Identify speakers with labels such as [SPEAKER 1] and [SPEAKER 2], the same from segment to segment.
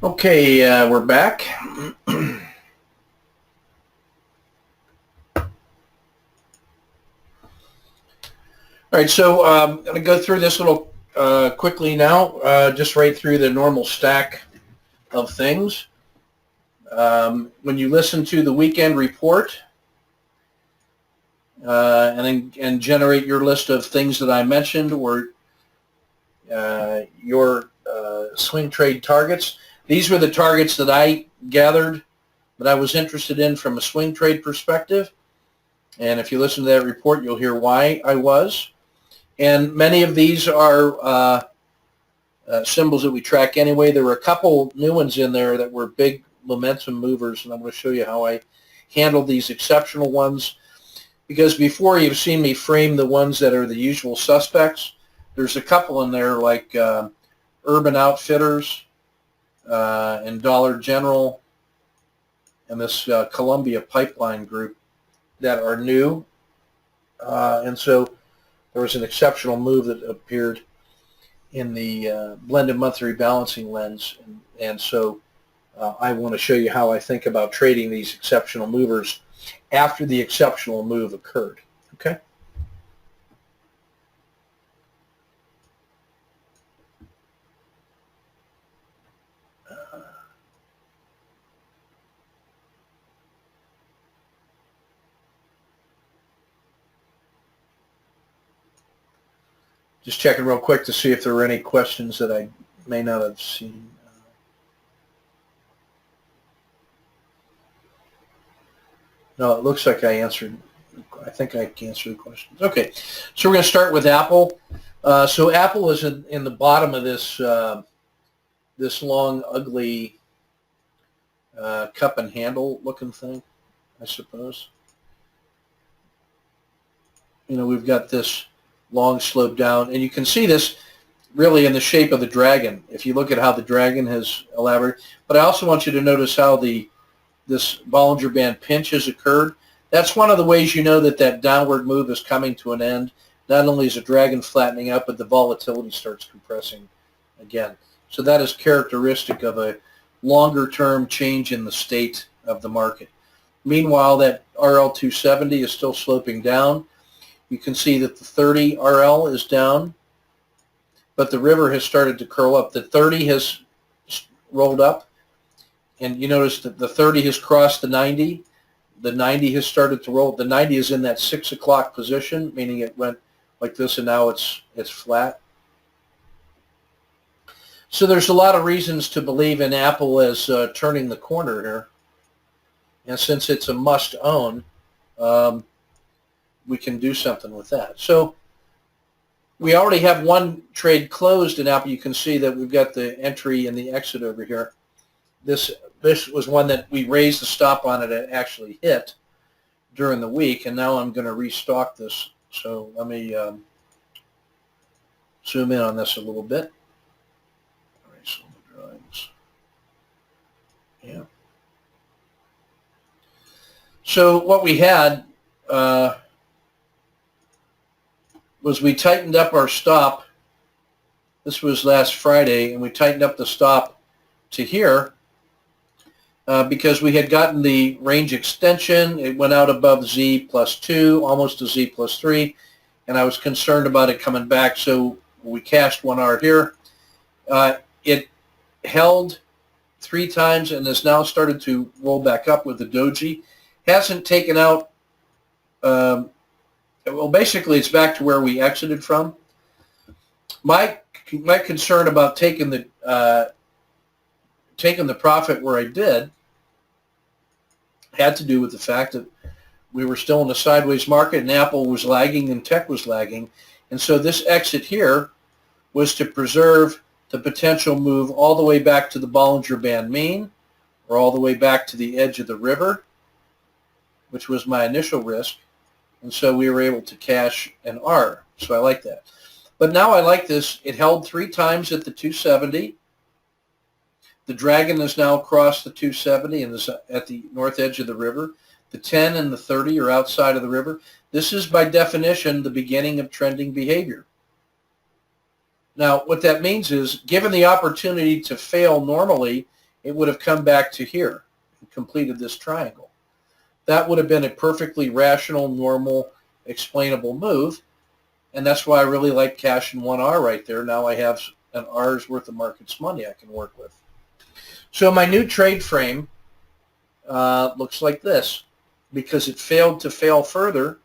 [SPEAKER 1] Okay, we're back. All right, so I'm going to go through this little quickly now, just right through the normal stack of things. When you listen to the weekend report and generate your list of things that I mentioned or your swing trade targets, these were the targets that I gathered that I was interested in from a swing trade perspective. And if you listen to that report, you'll hear why I was. And many of these are symbols that we track anyway. There were a couple new ones in there that were big momentum movers, and I'm going to show you how I handled these exceptional ones. Because before, you've seen me frame the ones that are the usual suspects. There's a couple in there like Urban Outfitters and Dollar General and this Columbia Pipeline Group that are new. And so there was an exceptional move that appeared in the blended monthly rebalancing lens. And so I want to show you how I think about trading these exceptional movers after the exceptional move occurred. Okay? Just checking real quick to see if there were any questions that I may not have seen. No, it looks like I answered. I think I answered the questions. Okay, so we're going to start with Apple. So Apple is in the bottom of this this long, ugly cup and handle looking thing, I suppose. You know, we've got this long slope down, and you can see this really in the shape of the dragon if you look at how the dragon has elaborated. But I also want you to notice how this Bollinger Band pinch has occurred. That's one of the ways you know that that downward move is coming to an end. Not only is the dragon flattening out, but the volatility starts compressing again. So that is characteristic of a longer-term change in the state of the market. Meanwhile, that RL270 is still sloping down. You can see that the 30 RL is down, but the river has started to curl up. The 30 has rolled up, and you notice that the 30 has crossed the 90. The 90 has started to roll. The 90 is in that 6 o'clock position, meaning it went like this, and now it's flat. So there's a lot of reasons to believe in Apple as turning the corner here. And since it's a must-own, we can do something with that. So we already have one trade closed in Apple. You can see that we've got the entry and the exit over here. This was one that we raised the stop on it. It actually hit during the week, and now I'm going to restock this. So let me zoom in on this a little bit. All right, so the drawings. Yeah. So what we had was we tightened up our stop. This was last Friday, and we tightened up the stop to here because we had gotten the range extension. It went out above Z plus 2, almost to Z plus 3, and I was concerned about it coming back, so we cashed 1 R here. It held 3 times and has now started to roll back up with the doji. Hasn't taken out, well, basically it's back to where we exited from. My concern about taking the profit where I did had to do with the fact that we were still in a sideways market and Apple was lagging and tech was lagging. And so this exit here was to preserve the potential move all the way back to the Bollinger Band mean or all the way back to the edge of the river, which was my initial risk. And so we were able to cash an R. So I like that. But now I like this. It held 3 times at the 270. The dragon has now crossed the 270 and is at the north edge of the river. The 10 and the 30 are outside of the river. This is by definition the beginning of trending behavior. Now, what that means is, given the opportunity to fail normally it would have come back to here and completed this triangle. That would have been a perfectly rational, normal, explainable move, and that's why I really like cash in 1R right there. Now I have an R's worth of market's money I can work with. So my new trade frame looks like this. Because it failed to fail further,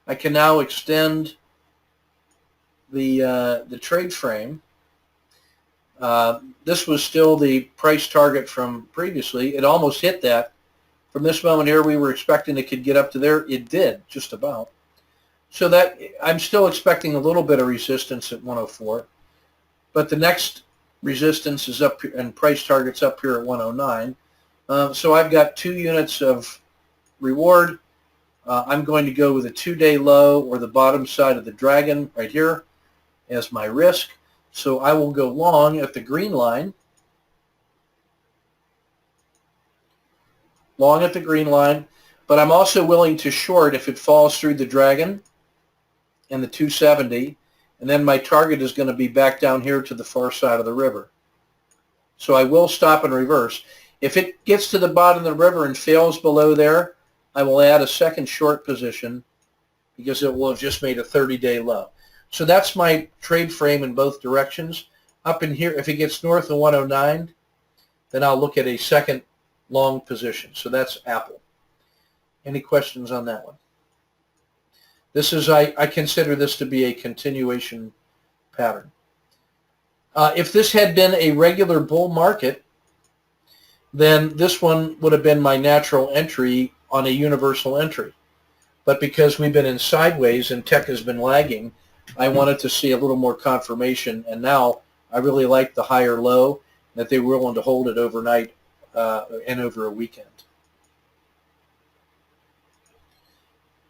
[SPEAKER 1] I can now extend the trade frame. This was still the price target from previously. It almost hit that. From this moment here, we were expecting it could get up to there. It did, just about. So that I'm still expecting a little bit of resistance at 104, but the next resistance is up and price target's up here at 109. So I've got 2 units of reward. I'm going to go with a 2-day low or the bottom side of the dragon right here as my risk. So I will go long at the green line. Long at the green line, but I'm also willing to short if it falls through the dragon and the 270, and then my target is going to be back down here to the far side of the river. So I will stop and reverse. If it gets to the bottom of the river and fails below there, I will add a second short position because it will have just made a 30-day low. So that's my trade frame in both directions. Up in here, if it gets north of 109, then I'll look at a second long position. So that's Apple. Any questions on that one? This is, I consider this to be a continuation pattern. If this had been a regular bull market, then this one would have been my natural entry on a universal entry. But because we've been in sideways and tech has been lagging, I wanted to see a little more confirmation, and now I really like the higher low, that they were willing to hold it overnight and over a weekend.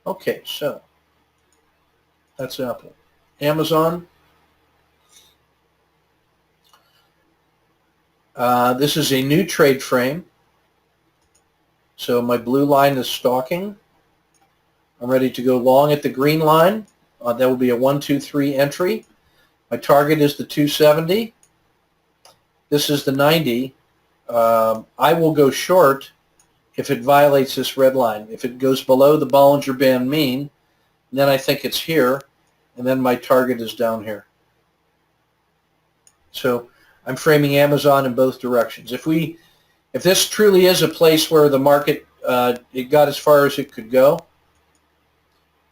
[SPEAKER 1] Okay, so that's Apple. Amazon. This is a new trade frame. So my blue line is stalking. I'm ready to go long at the green line. That will be a 1, 2, 3 entry. My target is the 270. This is the 90. I will go short if it violates this red line. If it goes below the Bollinger Band mean, then I think it's here, and then my target is down here. So I'm framing Amazon in both directions. If this truly is a place where the market it got as far as it could go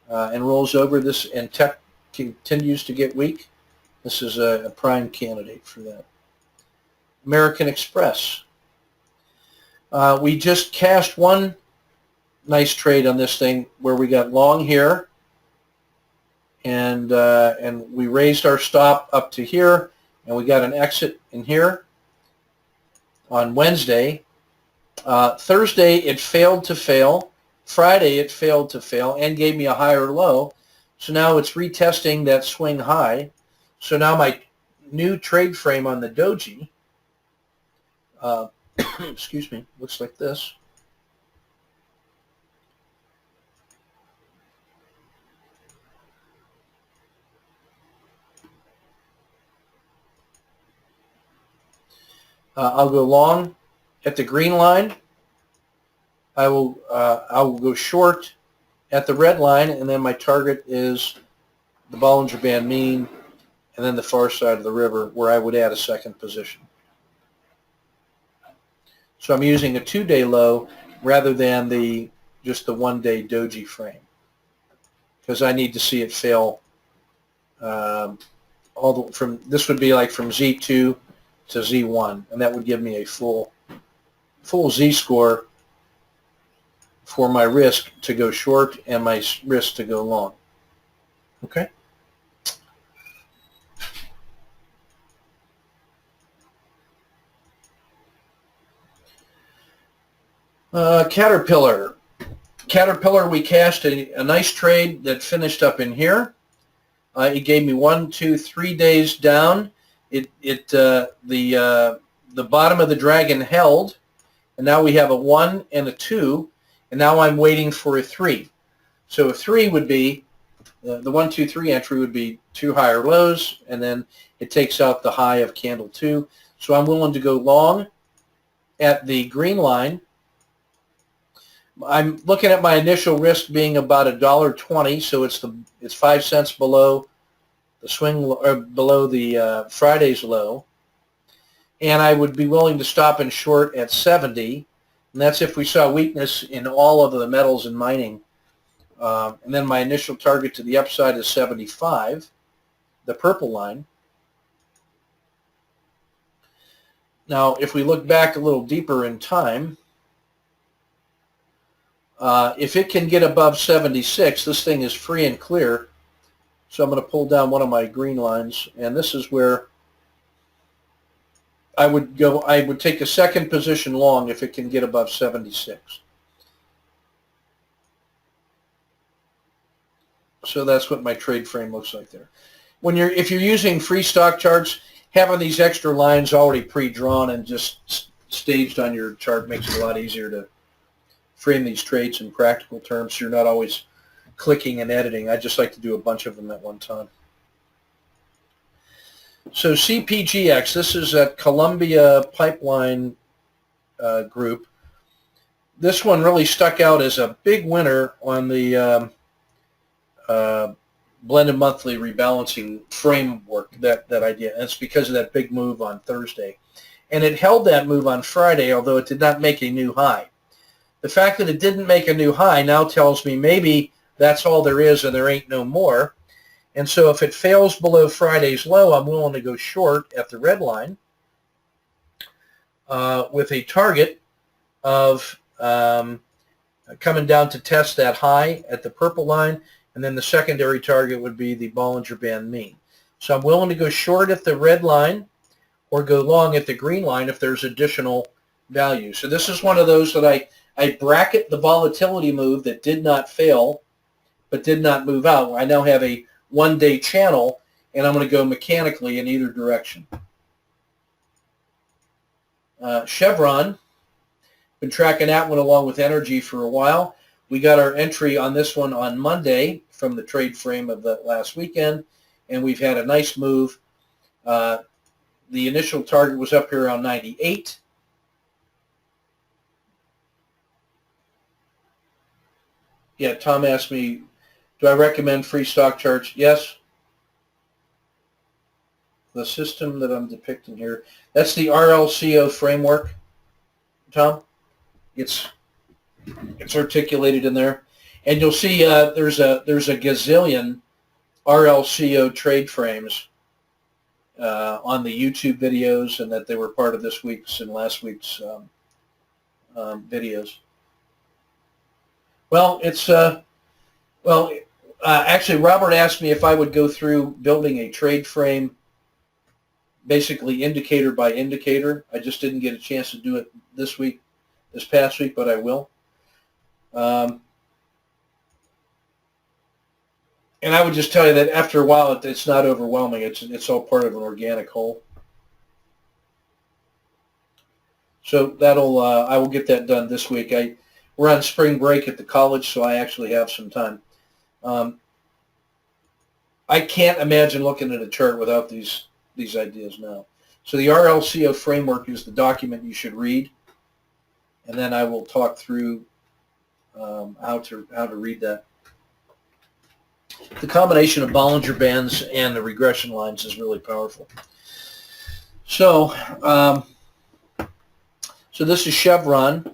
[SPEAKER 1] and rolls over this, and tech continues to get weak, this is a prime candidate for that. American Express. We just cashed one nice trade on this thing where we got long here, and we raised our stop up to here, and we got an exit in here on Wednesday. Thursday it failed to fail. Friday it failed to fail and gave me a higher low. So now it's retesting that swing high. So now my new trade frame on the doji, excuse me, looks like this. I'll go long at the green line. I will go short at the red line, and then my target is the Bollinger Band mean, and then the far side of the river where I would add a second position. So I'm using a 2-day low rather than just the 1-day doji frame, because I need to see it fail. This would be like from Z2 to Z1, and that would give me a full Z-score for my risk to go short and my risk to go long. Okay? Caterpillar. Caterpillar, we cashed a nice trade that finished up in here. It gave me 1, 2, 3 days down. The bottom of the dragon held, and now we have a 1 and a 2, and now I'm waiting for a 3. So a 3 would be, the 1, 2, 3 entry would be 2 higher lows, and then it takes out the high of candle 2. So I'm willing to go long at the green line. I'm looking at my initial risk being about $1.20, so it's 5 cents below the swing or below the Friday's low, and I would be willing to stop and short at 70, and that's if we saw weakness in all of the metals and mining. And then my initial target to the upside is 75, the purple line. Now, if we look back a little deeper in time, if it can get above 76, this thing is free and clear. So I'm going to pull down one of my green lines, and this is where I would go. I would take a second position long if it can get above 76. So that's what my trade frame looks like there. If you're using free stock charts, having these extra lines already pre-drawn and just staged on your chart makes it a lot easier to frame these trades in practical terms. So you're not always clicking and editing. I just like to do a bunch of them at one time. So CPGX, this is at Columbia Pipeline Group. This one really stuck out as a big winner on the blended monthly rebalancing framework, that idea. And it's because of that big move on Thursday. And it held that move on Friday, although it did not make a new high. The fact that it didn't make a new high now tells me maybe that's all there is and there ain't no more. And so if it fails below Friday's low, I'm willing to go short at the red line with a target of coming down to test that high at the purple line, and then the secondary target would be the Bollinger Band mean. So I'm willing to go short at the red line or go long at the green line if there's additional value. So this is one of those that I bracket the volatility move that did not fail but did not move out. I now have a one-day channel, and I'm going to go mechanically in either direction. Chevron, been tracking that one along with energy for a while. We got our entry on this one on Monday from the trade frame of the last weekend, and we've had a nice move. The initial target was up here around 98. Yeah, Tom asked me, do I recommend free stock charts? Yes. The system that I'm depicting here, that's the RLCO framework, Tom. It's articulated in there. And you'll see there's a gazillion RLCO trade frames on the YouTube videos, and that they were part of this week's and last week's videos. Well, actually, Robert asked me if I would go through building a trade frame, basically indicator by indicator. I just didn't get a chance to do it this past week, but I will. And I would just tell you that after a while, it's not overwhelming. It's all part of an organic whole. So I will get that done this week. We're on spring break at the college, so I actually have some time. I can't imagine looking at a chart without these ideas now. So the RLCO framework is the document you should read, and then I will talk through how to read that. The combination of Bollinger Bands and the regression lines is really powerful. So, so this is Chevron,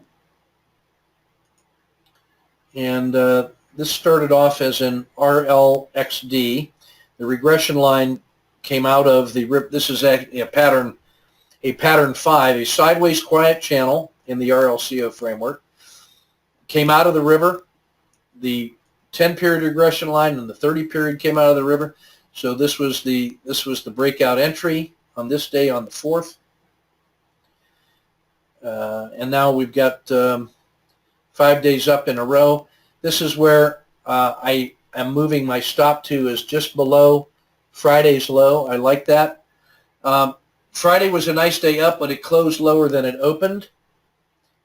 [SPEAKER 1] and this started off as an RLXD. The regression line came out of the this is a pattern 5, a sideways quiet channel in the RLCO framework. Came out of the river. The 10-period regression line and the 30-period came out of the river. So this was the breakout entry on this day on the 4th. And now we've got 5 days up in a row. This is where I am moving my stop to is just below Friday's low. I like that. Friday was a nice day up, but it closed lower than it opened.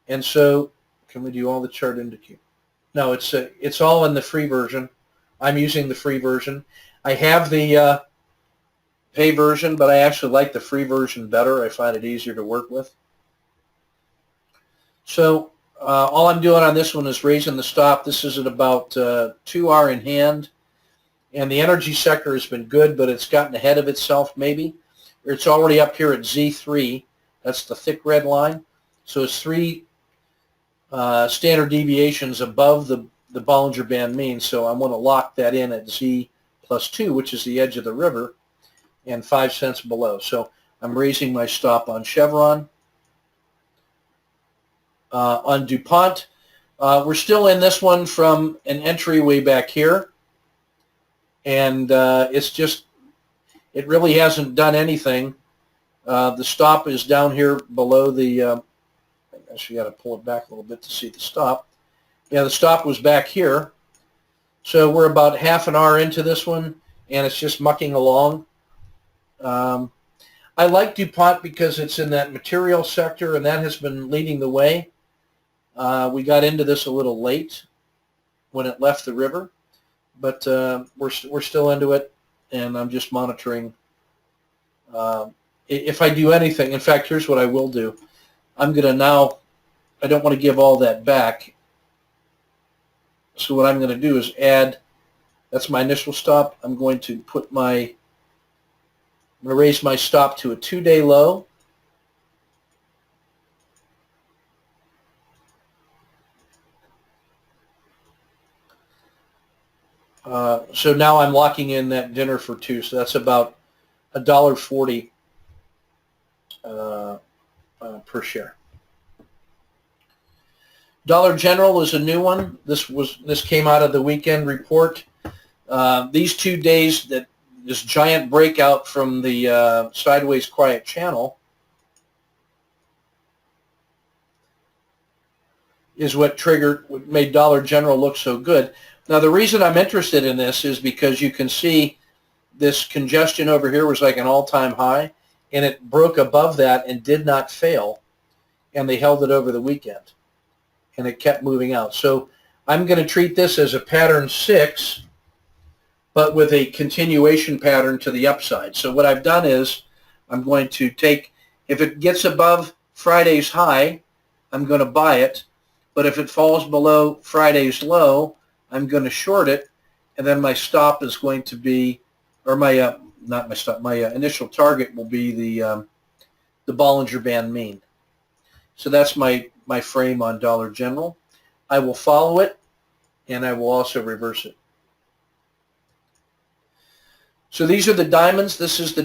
[SPEAKER 1] And so, can we do all the chart indicator? No, it's all in the free version. I'm using the free version. I have the pay version, but I actually like the free version better. I find it easier to work with. So all I'm doing on this one is raising the stop. This is at about 2R in hand. And the energy sector has been good, but it's gotten ahead of itself maybe. It's already up here at Z3. That's the thick red line. So it's 3 standard deviations above the Bollinger Band mean. So I want to lock that in at Z plus 2, which is the edge of the river, and 5 cents below. So I'm raising my stop on Chevron. On DuPont, we're still in this one from an entry way back here. And it really hasn't done anything. The stop is down here below the, I actually got to pull it back a little bit to see the stop. Yeah, the stop was back here. So we're about half an hour into this one, and it's just mucking along. I like DuPont because it's in that material sector, and that has been leading the way. We got into this a little late when it left the river, but we're still into it, and I'm just monitoring. If I do anything, in fact, here's what I will do. I'm going to now, I don't want to give all that back. So what I'm going to do is add, that's my initial stop. I'm going to raise my stop to a 2-day low. So now I'm locking in that dinner for 2. So that's about $1.40 per share. Dollar General is a new one. This came out of the weekend report. These 2 days, this giant breakout from the sideways quiet channel is what made Dollar General look so good. Now the reason I'm interested in this is because you can see this congestion over here was like an all-time high, and it broke above that and did not fail, and they held it over the weekend, and it kept moving out. So I'm going to treat this as a pattern 6, but with a continuation pattern to the upside. So what I've done is I'm going to take, if it gets above Friday's high, I'm going to buy it, but if it falls below Friday's low, I'm going to short it, and then my stop is going to be, or my not my stop, my initial target will be the Bollinger Band mean. So that's my frame on Dollar General. I will follow it, and I will also reverse it. So these are the diamonds. This is the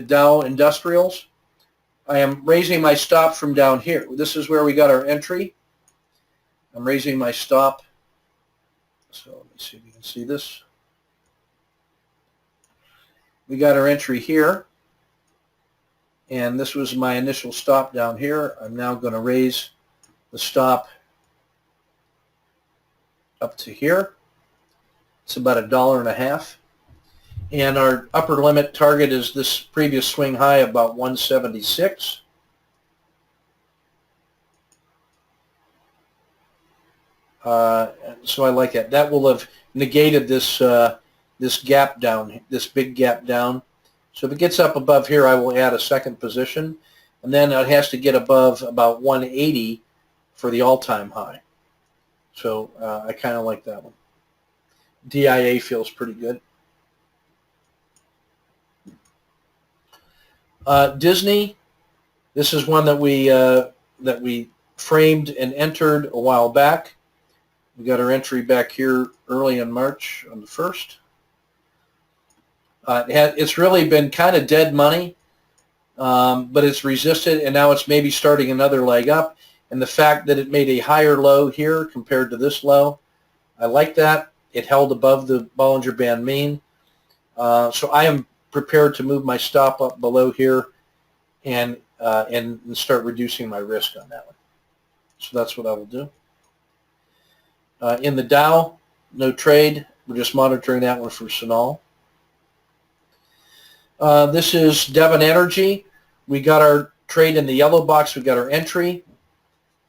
[SPEAKER 1] Dow Industrials. I am raising my stop from down here. This is where we got our entry. I'm raising my stop. So let me see if you can see this. We got our entry here, and this was my initial stop down here. I'm now going to raise the stop up to here. It's about $1.50. And our upper limit target is this previous swing high, about 176. So I like that. That will have negated this this gap down, this big gap down. So if it gets up above here, I will add a second position, and then it has to get above about 180 for the all-time high. So I kind of like that one. DIA feels pretty good. Disney, this is one that we framed and entered a while back. We got our entry back here early in March on the 1st. It's really been kind of dead money, but it's resisted, and now it's maybe starting another leg up. And the fact that it made a higher low here compared to this low, I like that. It held above the Bollinger Band mean. So I am prepared to move my stop up below here and start reducing my risk on that one. So that's what I will do. In the Dow, no trade. We're just monitoring that one for Sinal. This is Devon Energy. We got our trade in the yellow box. We got our entry.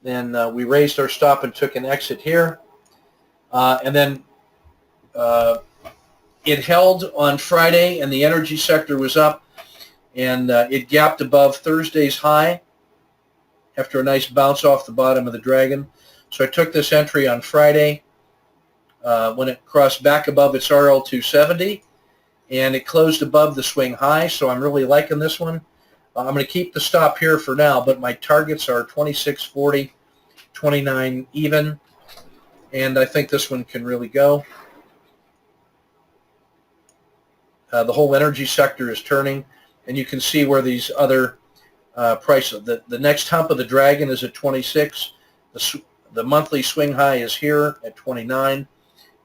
[SPEAKER 1] Then we raised our stop and took an exit here. And then it held on Friday, and the energy sector was up, and it gapped above Thursday's high after a nice bounce off the bottom of the dragon. So I took this entry on Friday when it crossed back above its RL 270, and it closed above the swing high, so I'm really liking this one. I'm going to keep the stop here for now, but my targets are 26.40, 29 even, and I think this one can really go. The whole energy sector is turning, and you can see where these other prices. The next hump of the dragon is at 26. The monthly swing high is here at 29.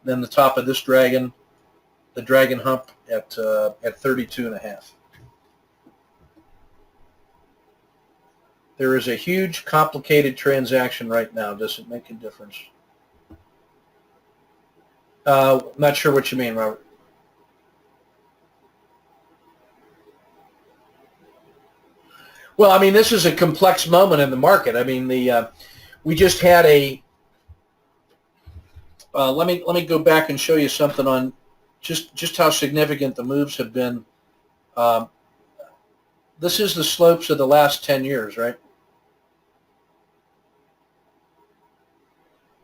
[SPEAKER 1] Then the top of this dragon, the dragon hump at 32.5. There is a huge, complicated transaction right now. Does it make a difference? Not sure what you mean, Robert. Well, I mean, this is a complex moment in the market. I mean, we just had a. Let me go back and show you something on just how significant the moves have been. This is the slopes of the last 10 years, right?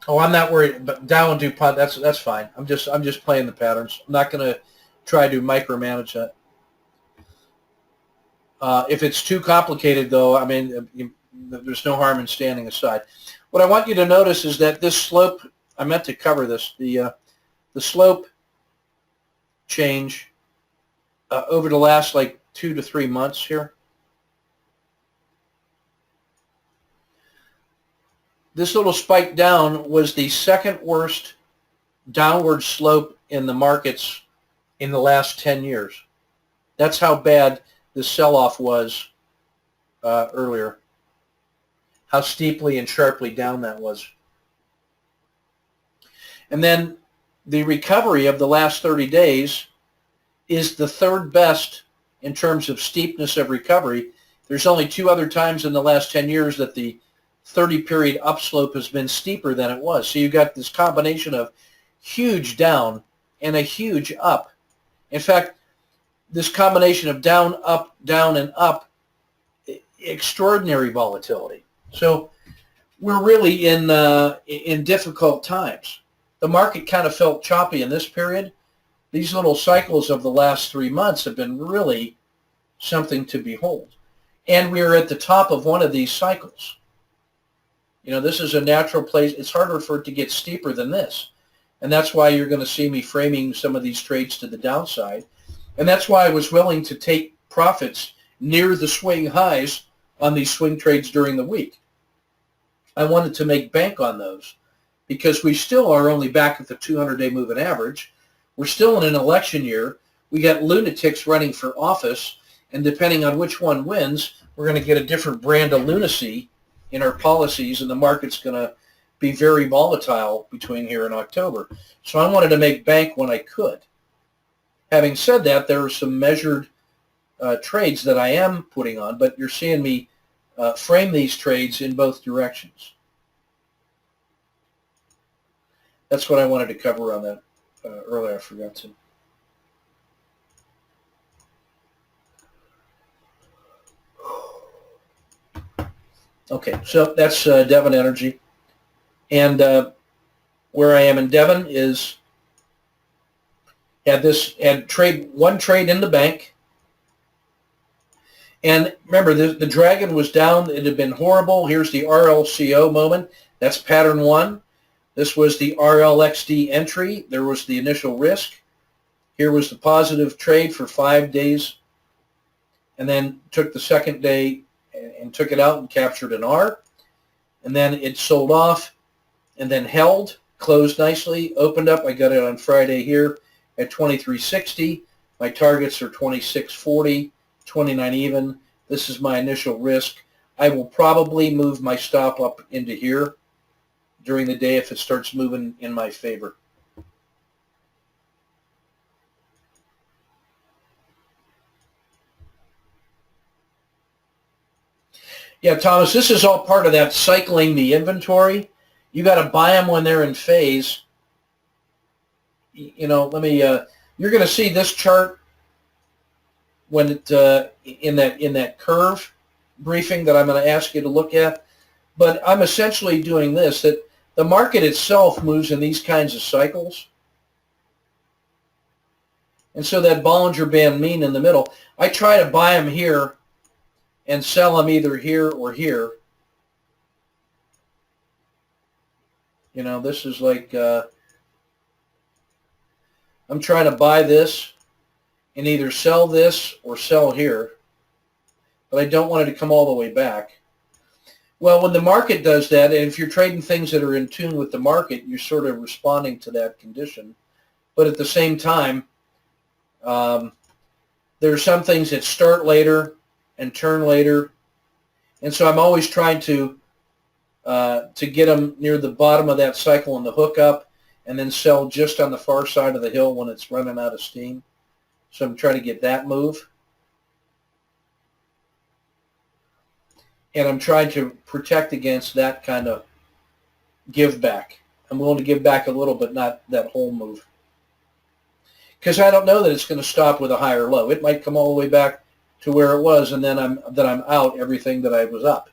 [SPEAKER 1] Oh, I'm not worried. But Dow and DuPont, that's fine. I'm just playing the patterns. I'm not going to try to micromanage that. If it's too complicated, though, I mean, there's no harm in standing aside. What I want you to notice is that this slope, I meant to cover this, the slope change over the last like 2 to 3 months here. This little spike down was the second worst downward slope in the markets in the last 10 years. That's how bad the sell-off was earlier, how steeply and sharply down that was. And then the recovery of the last 30 days is the third best in terms of steepness of recovery. There's only 2 other times in the last 10 years that the 30-period upslope has been steeper than it was. So you've got this combination of huge down and a huge up. In fact, this combination of down, and up, extraordinary volatility. So we're really in difficult times. The market kind of felt choppy in this period. These little cycles of the last 3 months have been really something to behold. And we're at the top of one of these cycles. You know, this is a natural place. It's harder for it to get steeper than this. And that's why you're going to see me framing some of these trades to the downside. And that's why I was willing to take profits near the swing highs on these swing trades during the week. I wanted to make bank on those because we still are only back at the 200-day moving average. We're still in an election year. We got lunatics running for office, and depending on which one wins, we're going to get a different brand of lunacy in our policies, and the market's going to be very volatile between here and October. So I wanted to make bank when I could. Having said that, there are some measured trades that I am putting on, but you're seeing me frame these trades in both directions. That's what I wanted to cover on that earlier. I forgot to. Okay, so that's Devon Energy. And where I am in Devon is had one trade in the bank. And remember, the dragon was down. It had been horrible. Here's the RLCO moment. That's pattern 1. This was the RLXD entry. There was the initial risk. Here was the positive trade for 5 days. And then took the second day and took it out and captured an R. And then it sold off and then held, closed nicely, opened up. I got it on Friday here at 23.60. My targets are 26.40, 29 even. This is my initial risk. I will probably move my stop up into here during the day if it starts moving in my favor. Yeah, Thomas, this is all part of that cycling the inventory. You got to buy them when they're in phase. You know, let me You're going to see this chart when it in that curve briefing that I'm going to ask you to look at. But I'm essentially doing this, that the market itself moves in these kinds of cycles. And so that Bollinger Band mean in the middle, I try to buy them here and sell them either here or here. You know, this is like, I'm trying to buy this and either sell this or sell here, but I don't want it to come all the way back. Well, when the market does that, and if you're trading things that are in tune with the market, you're sort of responding to that condition. But at the same time, there are some things that start later and turn later. And so I'm always trying to get them near the bottom of that cycle and the hook up, and then sell just on the far side of the hill when it's running out of steam. So I'm trying to get that move. And I'm trying to protect against that kind of give back. I'm willing to give back a little, but not that whole move. Because I don't know that it's going to stop with a higher low. It might come all the way back to where it was, and then I'm out everything that I was up.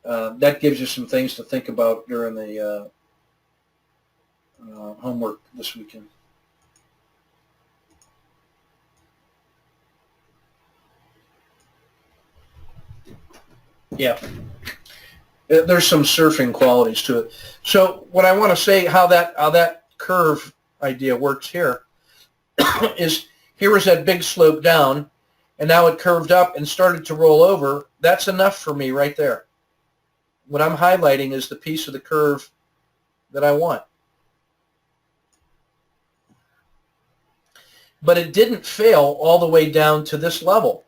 [SPEAKER 1] That gives you some things to think about during the homework this weekend. Yeah, there's some surfing qualities to it. So what I want to say, how that curve idea works here is, here was that big slope down, and now it curved up and started to roll over. That's enough for me right there. What I'm highlighting is the piece of the curve that I want. But it didn't fail all the way down to this level.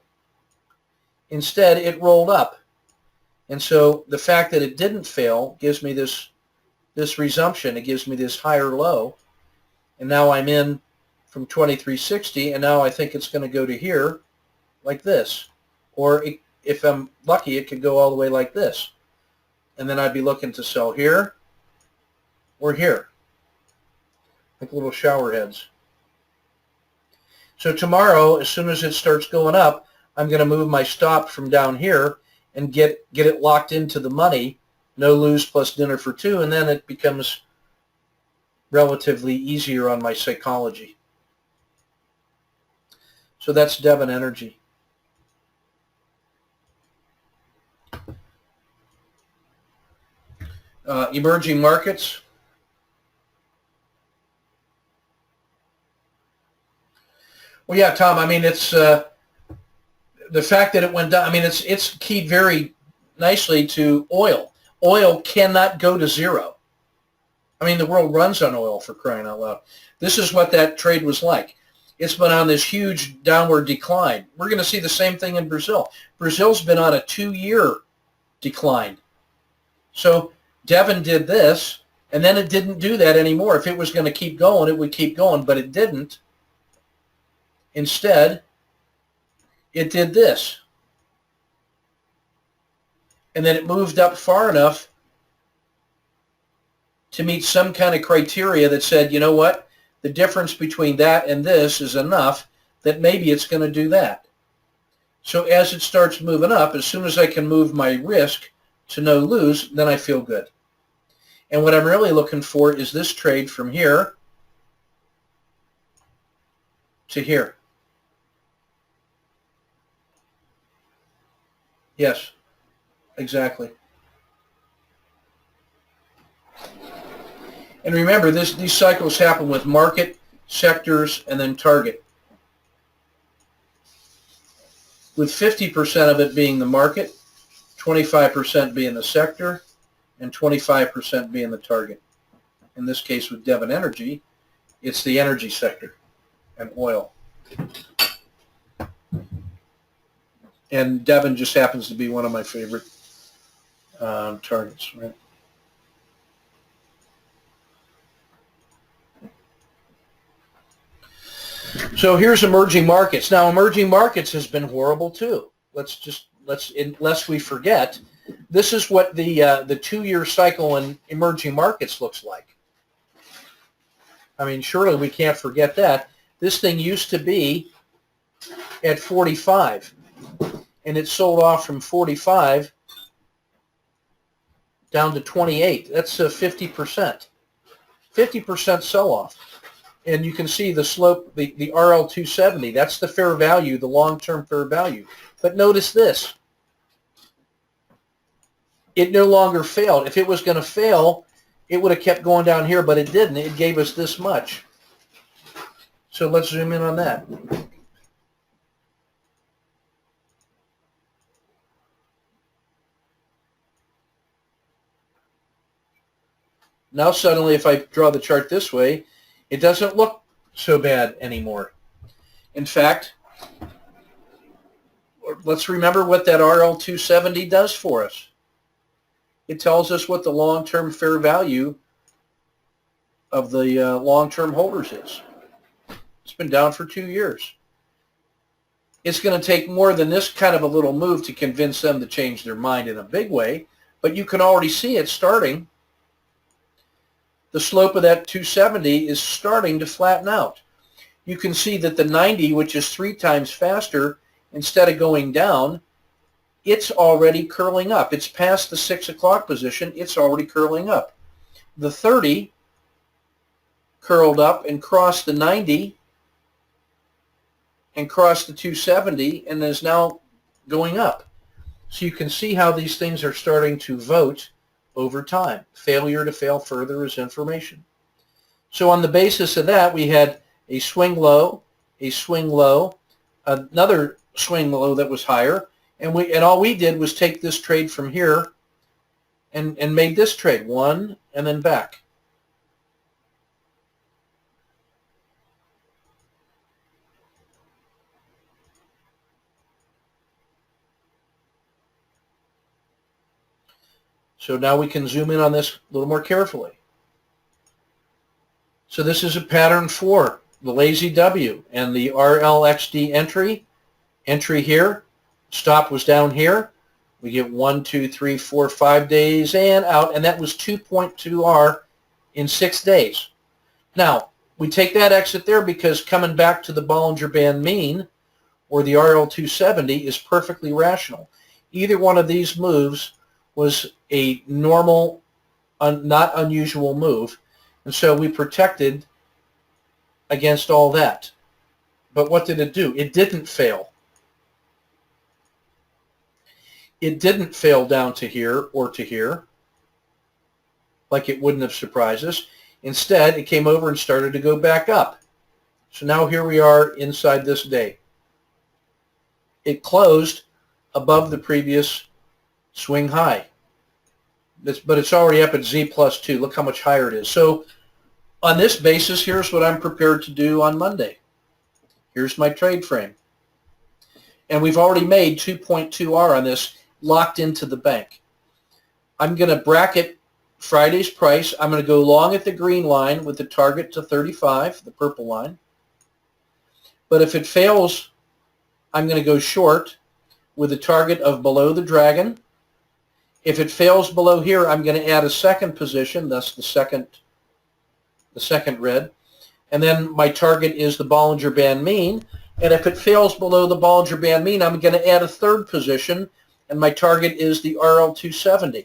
[SPEAKER 1] Instead, it rolled up. And so the fact that it didn't fail gives me this resumption. It gives me this higher low. And now I'm in from 2360, and now I think it's going to go to here like this. Or if I'm lucky, it could go all the way like this. And then I'd be looking to sell here or here, like little shower heads. So tomorrow, as soon as it starts going up, I'm going to move my stop from down here and get it locked into the money, no lose plus dinner for two, and then it becomes relatively easier on my psychology. So that's Devon Energy. Emerging markets. Well, yeah, Tom, I mean, it's the fact that it went down. I mean, it's keyed very nicely to oil. Oil cannot go to zero. I mean, the world runs on oil, for crying out loud. This is what that trade was like. It's been on this huge downward decline. We're going to see the same thing in Brazil. Brazil's been on a 2-year decline. So Devon did this, and then it didn't do that anymore. If it was going to keep going, it would keep going, but it didn't. Instead, it did this. And then it moved up far enough to meet some kind of criteria that said, you know what, the difference between that and this is enough that maybe it's going to do that. So as it starts moving up, as soon as I can move my risk to no lose, then I feel good. And what I'm really looking for is this trade from here to here. Yes, exactly. And remember, these cycles happen with market, sectors, and then target. With 50% of it being the market, 25% being the sector, and 25% being the target. In this case with Devon Energy, it's the energy sector and oil. And Devon just happens to be one of my favorite targets, right? So here's emerging markets. Now, emerging markets has been horrible too. Lest we forget, this is what the 2-year cycle in emerging markets looks like. I mean, surely we can't forget that. This thing used to be at 45, and it sold off from 45 down to 28. That's a 50%. 50% sell-off. And you can see the slope, the RL270, that's the fair value, the long-term fair value. But notice this. It no longer failed. If it was going to fail, it would have kept going down here, but it didn't. It gave us this much. So let's zoom in on that. Now suddenly, if I draw the chart this way, it doesn't look so bad anymore. In fact, let's remember what that RL270 does for us. It tells us what the long-term fair value of the long-term holders is. It's been down for 2 years. It's going to take more than this kind of a little move to convince them to change their mind in a big way, but you can already see it starting. The slope of that 270 is starting to flatten out. You can see that the 90, which is 3 times faster, instead of going down, it's already curling up. It's past the 6 o'clock position. It's already curling up. The 30 curled up and crossed the 90 and crossed the 270 and is now going up. So you can see how these things are starting to vote over time. Failure to fail further is information. So on the basis of that, we had a swing low, another swing low that was higher, and all we did was take this trade from here and made this trade, one and then back. So now we can zoom in on this a little more carefully. So this is a pattern for the lazy W and the RLXD entry here. Stop was down here. We get 1, 2, 3, 4, 5 days and out, and that was 2.2R in 6 days. Now, we take that exit there because coming back to the Bollinger Band mean or the RL270 is perfectly rational. Either one of these moves was a normal, not unusual move, and so we protected against all that. But what did it do? It didn't fail. It didn't fail down to here or to here, like it wouldn't have surprised us. Instead, it came over and started to go back up. So now here we are inside this day. It closed above the previous swing high. But it's already up at Z plus 2. Look how much higher it is. So on this basis, here's what I'm prepared to do on Monday. Here's my trade frame. And we've already made 2.2R on this locked into the bank. I'm going to bracket Friday's price. I'm going to go long at the green line with the target to 35, the purple line. But if it fails, I'm going to go short with a target of below the dragon. If it fails below here, I'm going to add a second position, thus the second red. And then my target is the Bollinger Band mean. And if it fails below the Bollinger Band mean, I'm going to add a third position, and my target is the RL270.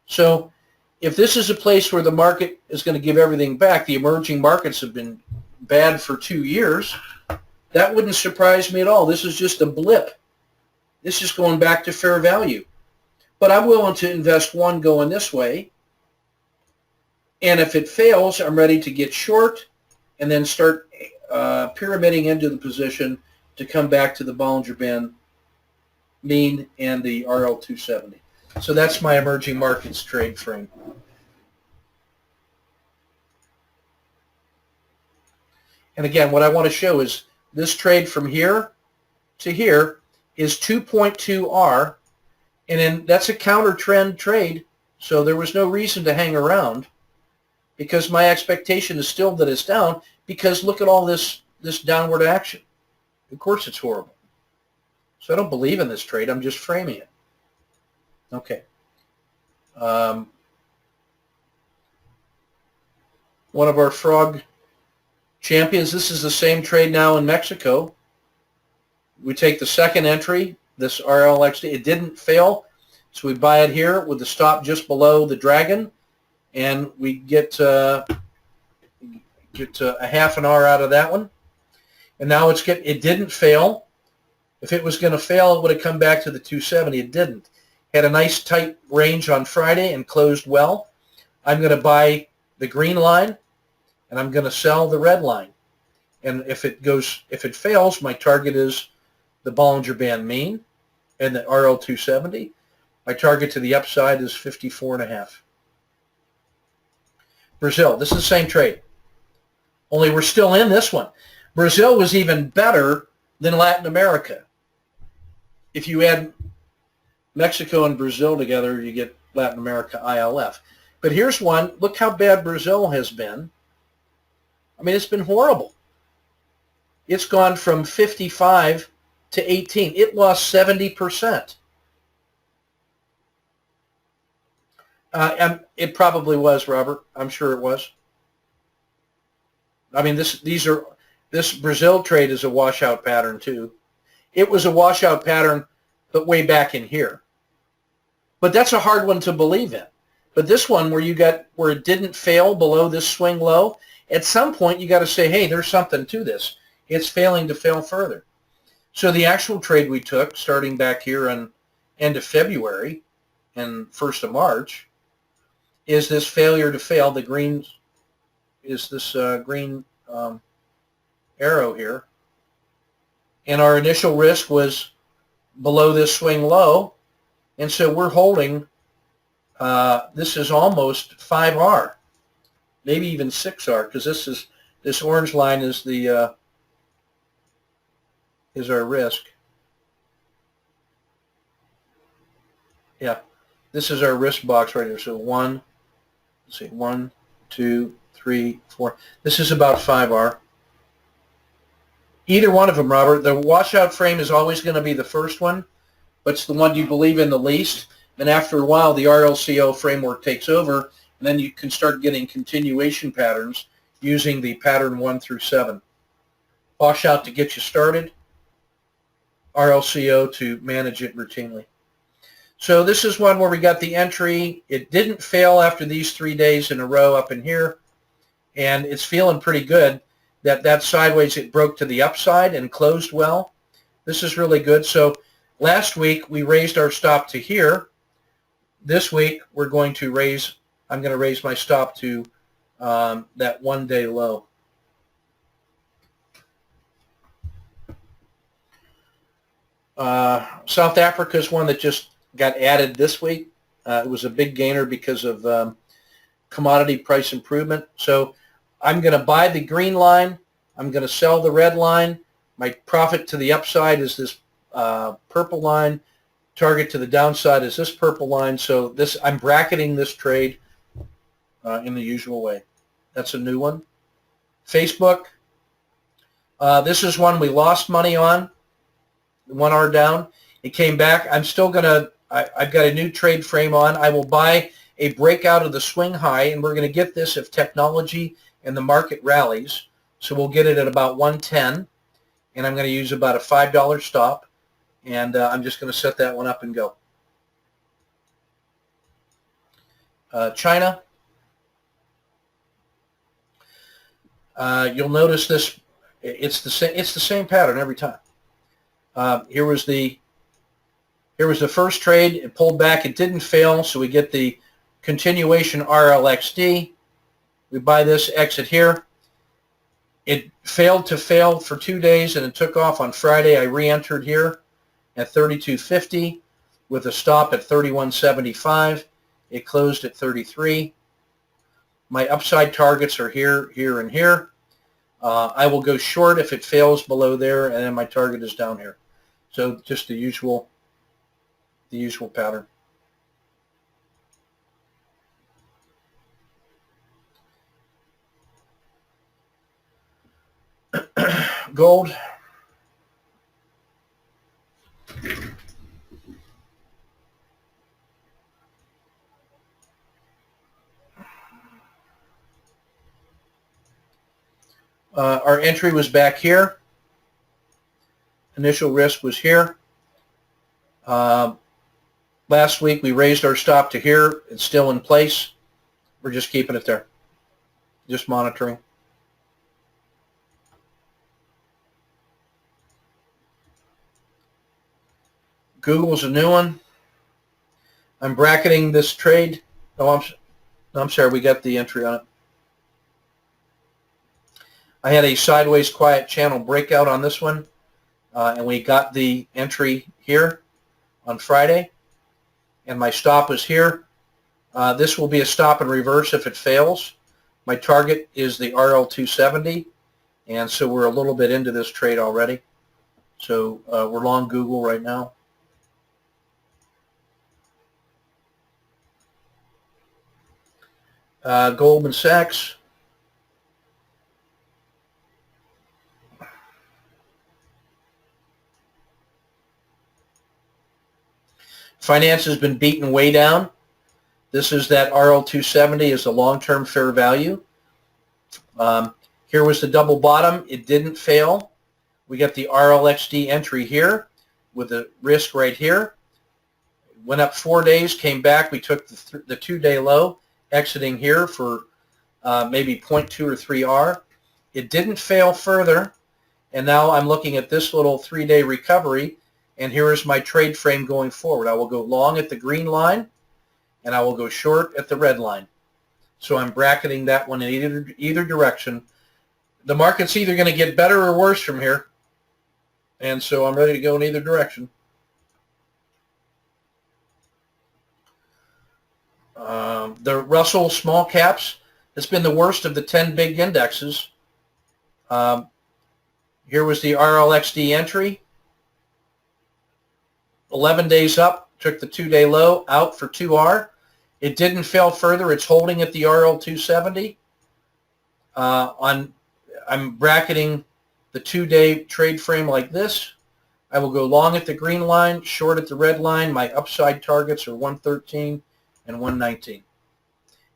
[SPEAKER 1] So if this is a place where the market is going to give everything back, the emerging markets have been bad for 2 years, that wouldn't surprise me at all. This is just a blip. This is going back to fair value. But I'm willing to invest one going this way. And if it fails, I'm ready to get short and then start pyramiding into the position to come back to the Bollinger Band mean and the RL270. So that's my emerging markets trade frame. And again, what I want to show is this trade from here to here is 2.2R, and then that's a counter trend trade, so there was no reason to hang around because my expectation is still that it's down because look at all this downward action. Of course it's horrible. So I don't believe in this trade. I'm just framing it. Okay. one of our frog champions. This is the same trade now in Mexico. We take the second entry, this RLXD. It didn't fail, so we buy it here with the stop just below the dragon, and we get a half an hour out of that one. And now it didn't fail. If it was going to fail, it would have come back to the 270. It didn't. Had a nice tight range on Friday and closed well. I'm going to buy the green line, and I'm going to sell the red line. And if it fails, my target is the Bollinger Band mean and the RL270. My target to the upside is 54.5. Brazil, this is the same trade. Only we're still in this one. Brazil was even better than Latin America. If you add Mexico and Brazil together, you get Latin America ILF. But here's one. Look how bad Brazil has been. I mean, it's been horrible. It's gone from 55 to 18. It lost 70%. And it probably was, Robert. I'm sure it was. I mean, this Brazil trade is a washout pattern too. It was a washout pattern, but way back in here. But that's a hard one to believe in. But this one where it didn't fail below this swing low, at some point you got to say, hey, there's something to this. It's failing to fail further. So the actual trade we took, starting back here on end of February and 1st of March, is this failure to fail. The green is this green arrow here. And our initial risk was below this swing low. And so we're holding, this is almost 5R, maybe even 6R, because this orange line is is our risk. Yeah, this is our risk box right here. So 1, 2, 3, 4. This is about 5R. Either one of them, Robert. The washout frame is always going to be the first one, but it's the one you believe in the least. And after a while, the RLCO framework takes over, and then you can start getting continuation patterns using the pattern 1 through 7. Washout to get you started, RLCO to manage it routinely. So this is one where we got the entry. It didn't fail after these 3 days in a row up in here, and it's feeling pretty good. That sideways, it broke to the upside and closed well. This is really good. So last week we raised our stop to here. This week we're going to I'm going to raise my stop to that 1 day low. South Africa is one that just got added this week. It was a big gainer because of commodity price improvement. So I'm going to buy the green line. I'm going to sell the red line. My profit to the upside is this purple line. Target to the downside is this purple line. So I'm bracketing this trade in the usual way. That's a new one. Facebook. This is one we lost money on. 1R down. It came back. I'm still going to, I've got a new trade frame on. I will buy a breakout of the swing high, and we're going to get this if technology and the market rallies. So we'll get it at about 110, and I'm going to use about a $5 stop, and I'm just going to set that one up and go. China. You'll notice this. It's the same pattern every time. Here was the first trade. It pulled back. It didn't fail, so we get the continuation RLXD. We buy this, exit here. It failed to fail for 2 days, and it took off on Friday. I re-entered here at 32.50 with a stop at 31.75. It closed at 33. My upside targets are here, here, and here. I will go short if it fails below there, and then my target is down here. So just the usual pattern. Gold. Our entry was back here. Initial risk was here. Last week we raised our stop to here. It's still in place. We're just keeping it there. Just monitoring. Google's a new one. I'm bracketing this trade. Oh, I'm sorry. We got the entry on it. I had a sideways quiet channel breakout on this one, and we got the entry here on Friday, and my stop was here. This will be a stop and reverse if it fails. My target is the RL270, and so we're a little bit into this trade already. So we're long Google right now. Goldman Sachs. Finance has been beaten way down. This is that RL270 is the long-term fair value. Here was the double bottom. It didn't fail. We got the RLXD entry here with the risk right here. Went up 4 days, came back. We took the 2-day low, exiting here for maybe 0.2 or 3 R. It didn't fail further, and now I'm looking at this little 3-day recovery, and here is my trade frame going forward. I will go long at the green line, and I will go short at the red line. So I'm bracketing that one in either direction. The market's either going to get better or worse from here, and so I'm ready to go in either direction. The Russell small caps has been the worst of the 10 big indexes. Here was the RLXD entry. 11 days up, took the 2-day low out for 2R. It didn't fail further. It's holding at the RL270. I'm bracketing the 2-day trade frame like this. I will go long at the green line, short at the red line. My upside targets are 113 and 119.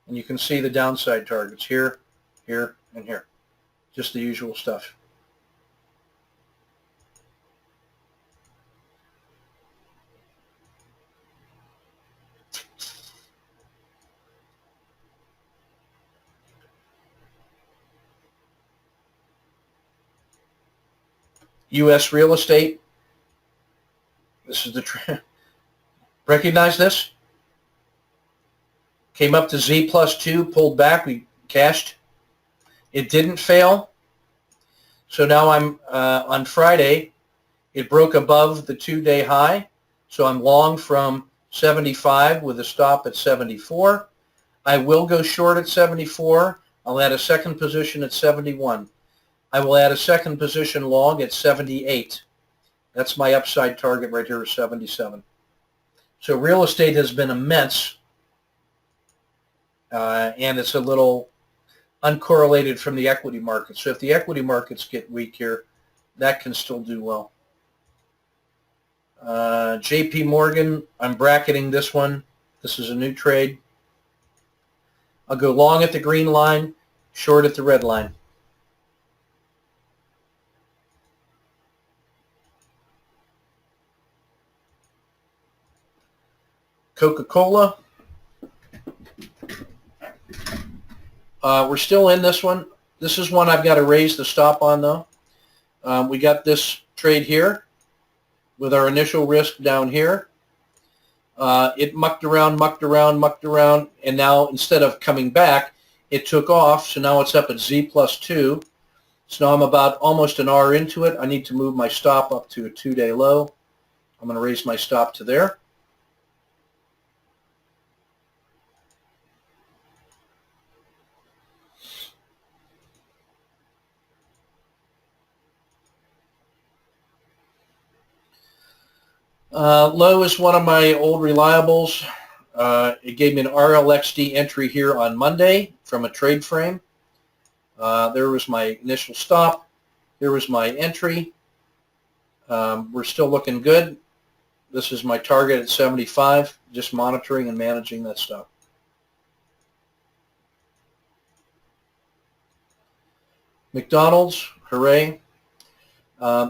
[SPEAKER 1] And you can see the downside targets here, here, and here. Just the usual stuff. U.S. real estate. This is the trend. Recognize this? Came up to Z plus 2, pulled back, we cashed. It didn't fail. So now I'm on Friday, it broke above the 2-day high. So I'm long from 75 with a stop at 74. I will go short at 74. I'll add a second position at 71. I will add a second position long at 78. That's my upside target right here is 77. So real estate has been immense, and it's a little uncorrelated from the equity market. So if the equity markets get weak here, that can still do well. JP Morgan, I'm bracketing this one. This is a new trade. I'll go long at the green line, short at the red line. Coca-Cola. We're still in this one. This is one I've got to raise the stop on, though. We got this trade here with our initial risk down here. It mucked around, and now instead of coming back, it took off, so now it's up at Z plus 2. So now I'm about almost an R into it. I need to move my stop up to a 2-day low. I'm going to raise my stop to there. Low is one of my old reliables. It gave me an RLXD entry here on Monday from a trade frame. There was my initial stop. There was my entry. We're still looking good. This is my target at 75, just monitoring and managing that stuff. McDonald's, hooray.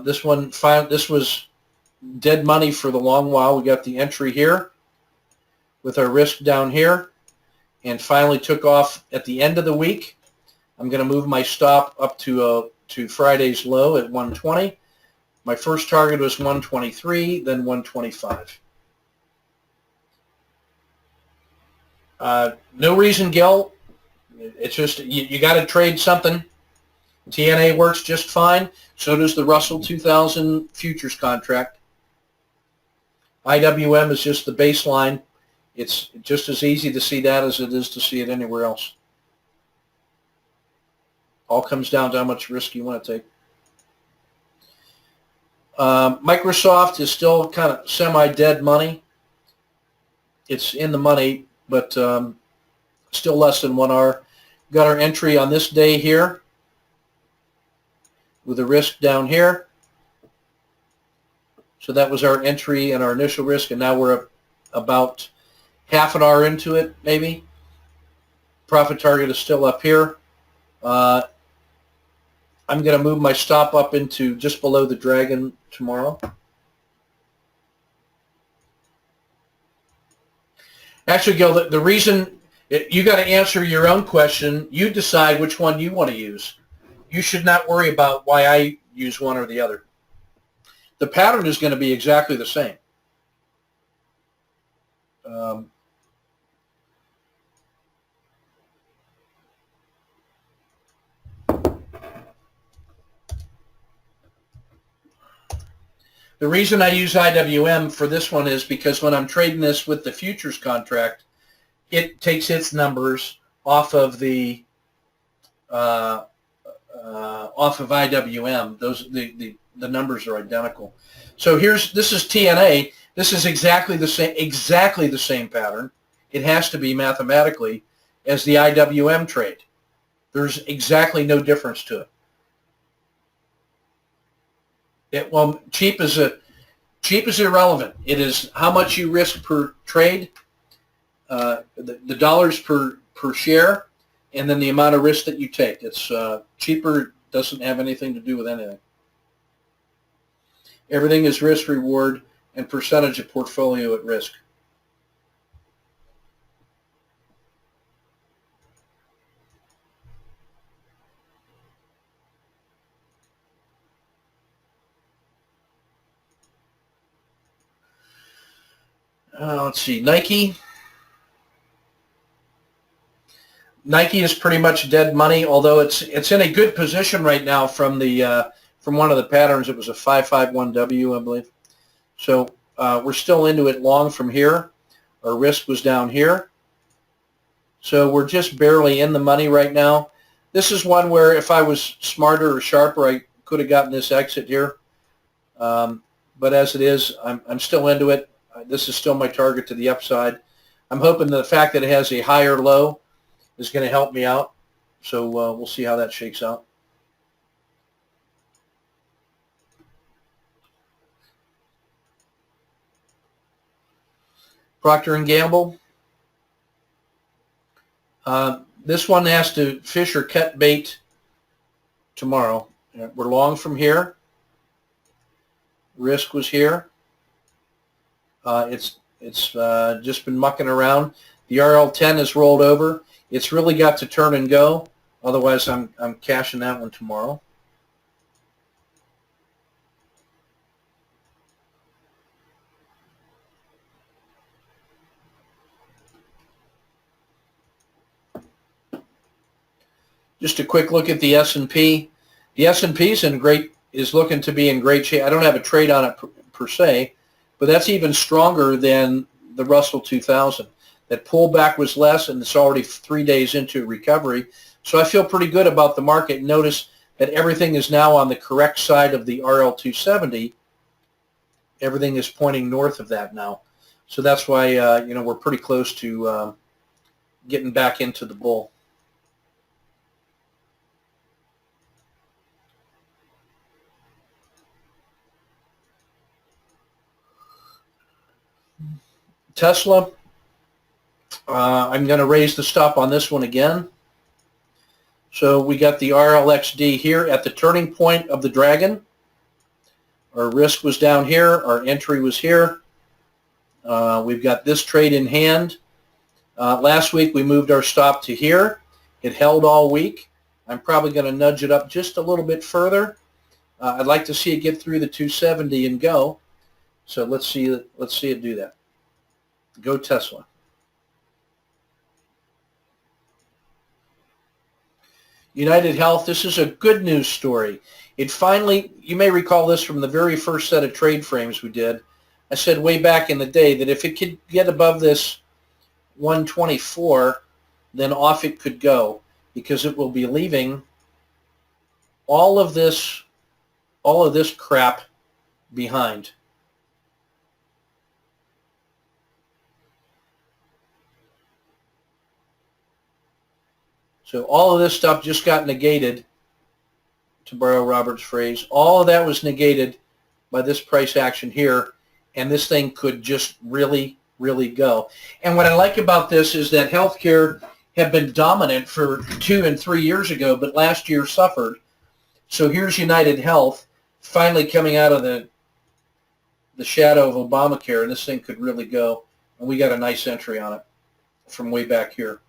[SPEAKER 1] This was dead money for the long while. We got the entry here with our risk down here, and finally took off at the end of the week. I'm going to move my stop up to Friday's low at 120. My first target was 123, then 125. No reason, Gil. It's just you got to trade something. TNA works just fine. So does the Russell 2000 futures contract. IWM is just the baseline. It's just as easy to see that as it is to see it anywhere else. All comes down to how much risk you want to take. Microsoft is still kind of semi-dead money. It's in the money, but still less than 1 hour. Got our entry on this day here with a risk down here. So that was our entry and our initial risk, and now we're about half an hour into it, maybe. Profit target is still up here. I'm going to move my stop up into just below the dragon tomorrow. Actually, Gil, the reason you got to answer your own question. You decide which one you want to use. You should not worry about why I use one or the other. The pattern is going to be exactly the same. The reason I use IWM for this one is because when I'm trading this with the futures contract, it takes its numbers off of the off of IWM. The numbers are identical. So this is TNA. This is exactly the same pattern. It has to be mathematically as the IWM trade. There's exactly no difference to it. Well, cheap is irrelevant. It is how much you risk per trade, the dollars per share, and then the amount of risk that you take. It's cheaper. Doesn't have anything to do with anything. Everything is risk reward and percentage of portfolio at risk. Let's see, Nike. Nike is pretty much dead money, although it's in a good position right now from one of the patterns. It was a 551W, I believe. So we're still into it long from here. Our risk was down here. So we're just barely in the money right now. This is one where if I was smarter or sharper, I could have gotten this exit here. But as it is, I'm still into it. This is still my target to the upside. I'm hoping the fact that it has a higher low is going to help me out. So we'll see how that shakes out. Procter & Gamble. This one has to fish or cut bait tomorrow. We're long from here. Risk was here. It's just been mucking around. The RL10 has rolled over. It's really got to turn and go. Otherwise, I'm cashing that one tomorrow. Just a quick look at the S&P. The S&P is looking to be in great shape. I don't have a trade on it per se, but that's even stronger than the Russell 2000. That pullback was less, and it's already 3 days into recovery. So I feel pretty good about the market. Notice that everything is now on the correct side of the RL270. Everything is pointing north of that now. So that's why we're pretty close to getting back into the bull. Tesla, I'm going to raise the stop on this one again. So we got the RLXD here at the turning point of the dragon. Our risk was down here. Our entry was here. We've got this trade in hand. Last week we moved our stop to here. It held all week. I'm probably going to nudge it up just a little bit further. I'd like to see it get through the 270 and go. So let's see it do that. Go Tesla. United Health, this is a good news story. It finally, you may recall this from the very first set of trade frames we did. I said way back in the day that if it could get above this 124, then off it could go, because it will be leaving all of this crap behind. So all of this stuff just got negated, to borrow Robert's phrase. All of that was negated by this price action here, and this thing could just really, really go. And what I like about this is that healthcare had been dominant for 2 and 3 years ago, but last year suffered. So here's United Health finally coming out of the shadow of Obamacare, and this thing could really go. And we got a nice entry on it from way back here.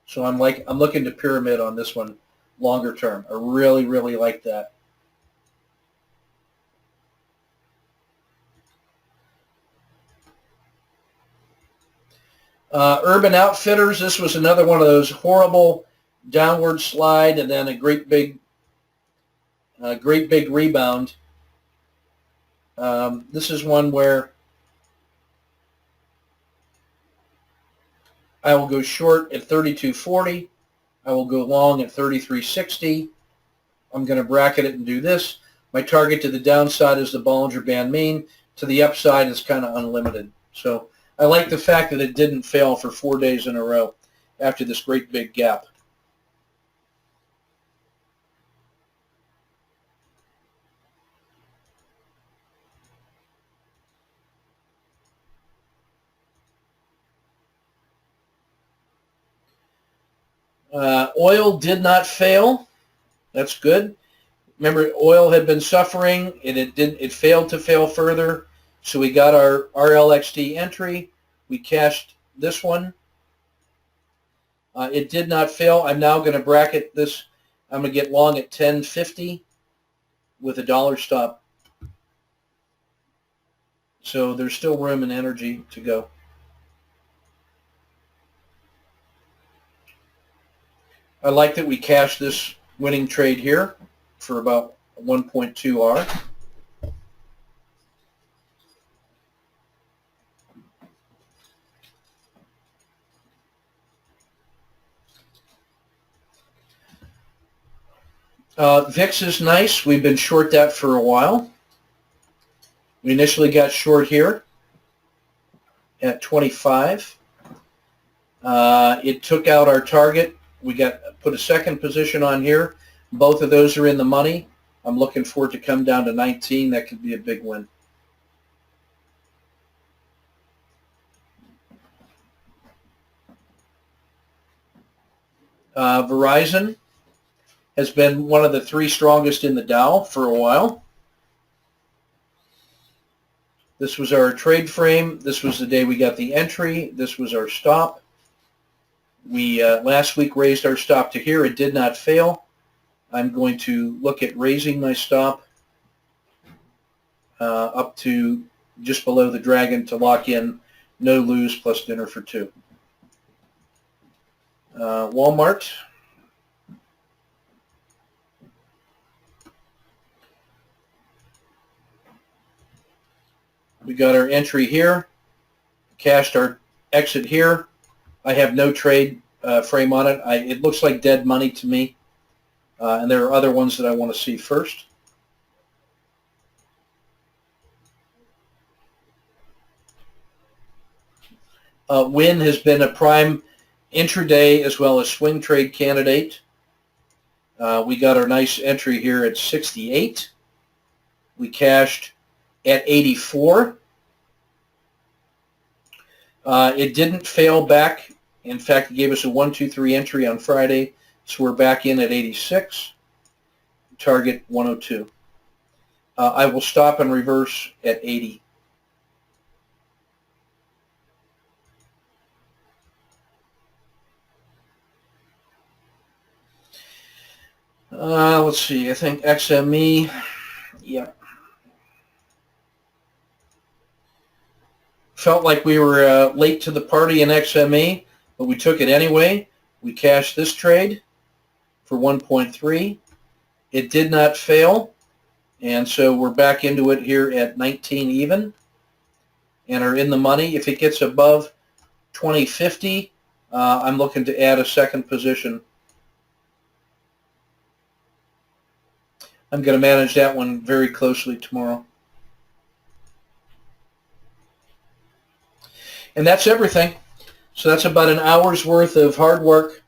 [SPEAKER 1] So I'm looking to pyramid on this one longer term. I really, really like that. Urban Outfitters, this was another one of those horrible downward slide and then a great big rebound. This is one where I will go short at 32.40. I will go long at 33.60. I'm going to bracket it and do this. My target to the downside is the Bollinger Band mean. To the upside is kind of unlimited. So I like the fact that it didn't fail for 4 days in a row after this great big gap. Oil did not fail. That's good. Remember, oil had been suffering, and it failed to fail further. So we got our RLXD entry. We cashed this one. It did not fail. I'm now going to bracket this. I'm going to get long at 10.50 with a dollar stop. So there's still room and energy to go. I like that we cashed this winning trade here for about 1.2 R. VIX is nice. We've been short that for a while. We initially got short here at 25. It took out our target. We put a second position on here. Both of those are in the money. I'm looking for it to come down to 19. That could be a big win. Verizon has been one of the 3 strongest in the Dow for a while. This was our trade frame. This was the day we got the entry. This was our stop. We last week raised our stop to here. It did not fail. I'm going to look at raising my stop up to just below the dragon to lock in no lose plus dinner for 2. Walmart. We got our entry here, cashed our exit here. I have no trade frame on it. It looks like dead money to me, and there are other ones that I want to see first. Win has been a prime intraday as well as swing trade candidate. We got our nice entry here at 68. We cashed at 84. It didn't fail back. In fact, it gave us a 1, 2, 3 entry on Friday, So we're back in at 86, target 102. I will stop and reverse at 80. Let's see, I think XME, yeah. Felt like we were late to the party in XME, but we took it anyway. We cashed this trade for 1.3. It did not fail, and so we're back into it here at 19 even and are in the money. If it gets above 2050, I'm looking to add a second position. I'm going to manage that one very closely tomorrow. And that's everything. So that's about an hour's worth of hard work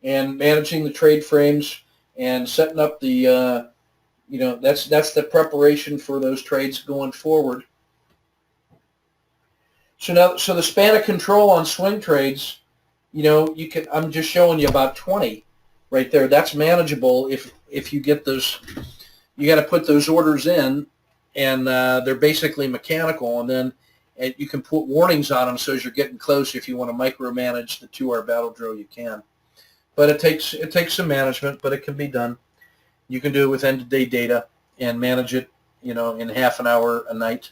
[SPEAKER 1] and managing the trade frames and setting up the, that's the preparation for those trades going forward. So the span of control on swing trades, I'm just showing you about 20 right there. That's manageable if you get those. You got to put those orders in, and they're basically mechanical, and then you can put warnings on them so as you're getting close. If you want to micromanage the 2-hour battle drill, you can. But it takes some management, but it can be done. You can do it with end-of-day data and manage it, in half an hour a night,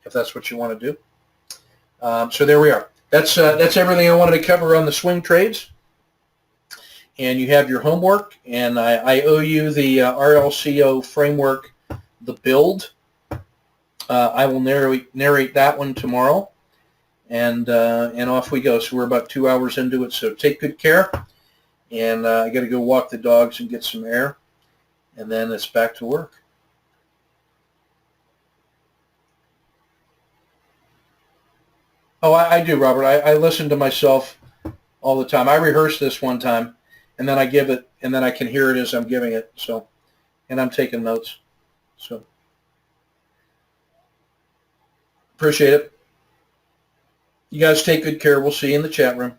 [SPEAKER 1] if that's what you want to do. So there we are. That's everything I wanted to cover on the swing trades. And you have your homework, and I owe you the RLCO framework, the build. I will narrate that one tomorrow, and off we go. So we're about 2 hours into it. So take good care, and I got to go walk the dogs and get some air, and then it's back to work. Oh, I do, Robert. I listen to myself all the time. I rehearse this one time, and then I give it, and then I can hear it as I'm giving it. So, and I'm taking notes. So, appreciate it. You guys take good care. We'll see you in the chat room.